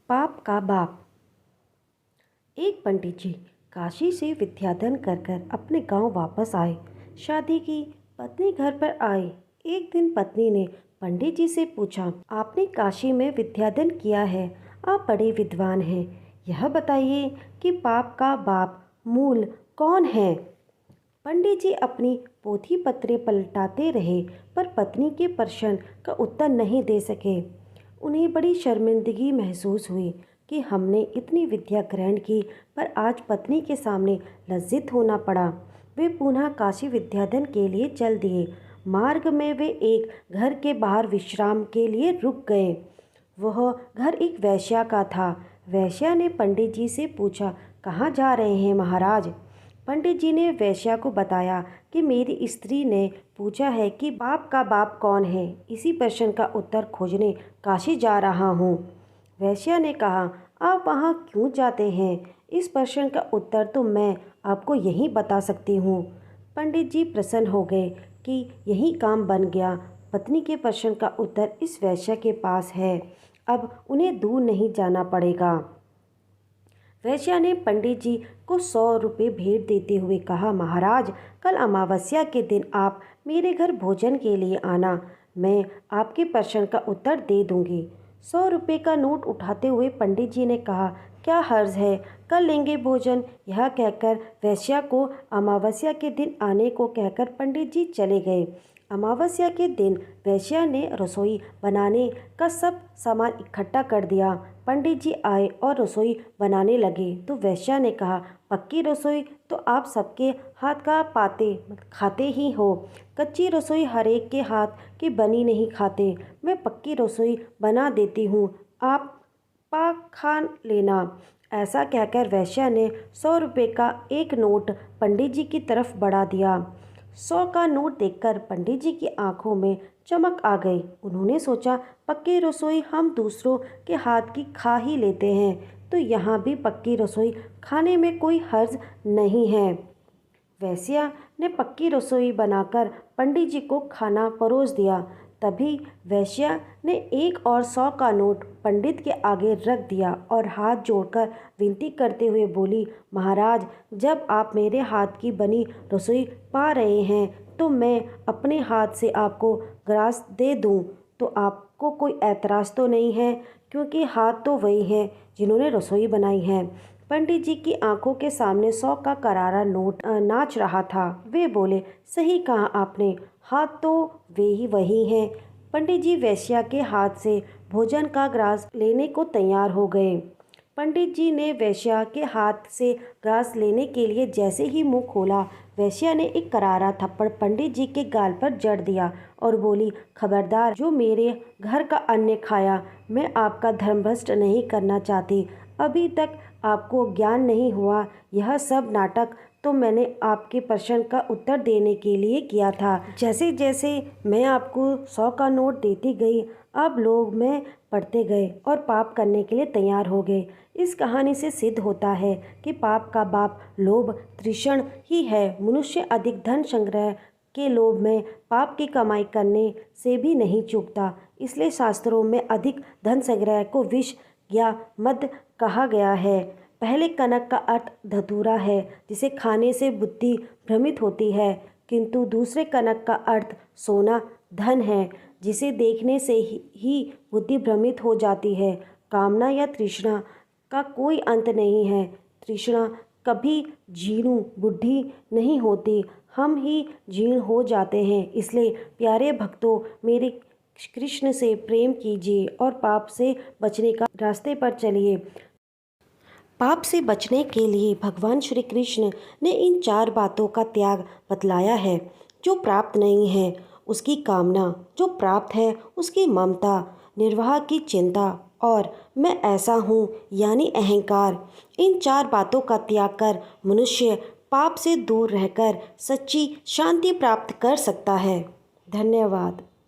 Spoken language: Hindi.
पाप का बाप। एक पंडित जी काशी से विद्याधन कर कर अपने गांव वापस आए। शादी की पत्नी घर पर आई। एक दिन पत्नी ने पंडित जी से पूछा, आपने काशी में विद्याधन किया है, आप बड़े विद्वान हैं, यह बताइए कि पाप का बाप मूल कौन है। पंडित जी अपनी पोथी पत्रे पलटाते रहे, पर पत्नी के प्रश्न का उत्तर नहीं दे सके। उन्हें बड़ी शर्मिंदगी महसूस हुई कि हमने इतनी विद्या ग्रहण की, पर आज पत्नी के सामने लज्जित होना पड़ा। वे पुनः काशी विद्याधन के लिए चल दिए। मार्ग में वे एक घर के बाहर विश्राम के लिए रुक गए। वह घर एक वेश्या का था। वेश्या ने पंडित जी से पूछा, कहाँ जा रहे हैं महाराज। पंडित जी ने वेश्या को बताया कि मेरी स्त्री ने पूछा है कि बाप का बाप कौन है, इसी प्रश्न का उत्तर खोजने काशी जा रहा हूँ। वेश्या ने कहा, आप वहाँ क्यों जाते हैं, इस प्रश्न का उत्तर तो मैं आपको यहीं बता सकती हूँ। पंडित जी प्रसन्न हो गए कि यही काम बन गया। पत्नी के प्रश्न का उत्तर इस वेश्या के पास है, अब उन्हें दूर नहीं जाना पड़ेगा। वेश्या ने पंडित जी को 100 रुपये भेंट देते हुए कहा, महाराज, कल अमावस्या के दिन आप मेरे घर भोजन के लिए आना, मैं आपके प्रश्न का उत्तर दे दूंगी। 100 रुपये का नोट उठाते हुए पंडित जी ने कहा, क्या हर्ज है, कल लेंगे भोजन। यह कहकर वेश्या को अमावस्या के दिन आने को कहकर पंडित जी चले गए। अमावस्या के दिन वेश्या ने रसोई बनाने का सब सामान इकट्ठा कर दिया। पंडित जी आए और रसोई बनाने लगे तो वेश्या ने कहा, पक्की रसोई तो आप सबके हाथ का खाते ही हो, कच्ची रसोई हर एक के हाथ की बनी नहीं खाते। मैं पक्की रसोई बना देती हूँ, आप पाक खा लेना। ऐसा कहकर वेश्या ने 100 रुपये का एक नोट पंडित जी की तरफ बढ़ा दिया। 100 का नोट देखकर पंडित जी की आंखों में चमक आ गई। उन्होंने सोचा, पक्की रसोई हम दूसरों के हाथ की खा ही लेते हैं, तो यहाँ भी पक्की रसोई खाने में कोई हर्ज नहीं है। वेश्या ने पक्की रसोई बनाकर पंडित जी को खाना परोस दिया। तभी वेश्या ने एक और 100 का नोट पंडित के आगे रख दिया और हाथ जोड़कर विनती करते हुए बोली, महाराज, जब आप मेरे हाथ की बनी रसोई पा रहे हैं तो मैं अपने हाथ से आपको ग्रास दे दूं तो आपको कोई ऐतराज़ तो नहीं है, क्योंकि हाथ तो वही हैं जिन्होंने रसोई बनाई है। पंडित जी की आंखों के सामने 100 का करारा नोट नाच रहा था। वे बोले, सही कहा आपने, हाथ तो वे ही वही हैं। पंडित जी वेश्या के हाथ से भोजन का ग्रास लेने को तैयार हो गए। पंडित जी ने वेश्या के हाथ से ग्रास लेने के लिए जैसे ही मुंह खोला, वेश्या ने एक करारा थप्पड़ पंडित जी के गाल पर जड़ दिया और बोली, खबरदार, जो मेरे घर का अन्न खाया, मैं आपका धर्मभ्रष्ट नहीं करना चाहती। अभी तक आपको ज्ञान नहीं हुआ, यह सब नाटक तो मैंने आपके प्रश्न का उत्तर देने के लिए किया था। जैसे जैसे मैं आपको 100 का नोट देती गई, अब लोग मैं पढ़ते गए और पाप करने के लिए तैयार हो गए। इस कहानी से सिद्ध होता है कि पाप का बाप लोभ तृष्ण ही है। मनुष्य अधिक धन संग्रह के लोभ में पाप की कमाई करने से भी नहीं चूकता। इसलिए शास्त्रों में अधिक धन संग्रह को विष या मद कहा गया है। पहले कनक का अर्थ धतूरा है, जिसे खाने से बुद्धि भ्रमित होती है, किंतु दूसरे कनक का अर्थ सोना धन है, जिसे देखने से ही बुद्धि भ्रमित हो जाती है। कामना या तृष्णा का कोई अंत नहीं है। तृष्णा कभी जीर्ण बुद्धि नहीं होती, हम ही जीर्ण हो जाते हैं। इसलिए प्यारे भक्तों, मेरे कृष्ण से प्रेम कीजिए और पाप से बचने का रास्ते पर चलिए। पाप से बचने के लिए भगवान श्री कृष्ण ने इन 4 बातों का त्याग बतलाया है। जो प्राप्त नहीं है उसकी कामना, जो प्राप्त है उसकी ममता, निर्वाह की चिंता और मैं ऐसा हूँ यानी अहंकार। इन 4 बातों का त्याग कर मनुष्य पाप से दूर रहकर सच्ची शांति प्राप्त कर सकता है। धन्यवाद।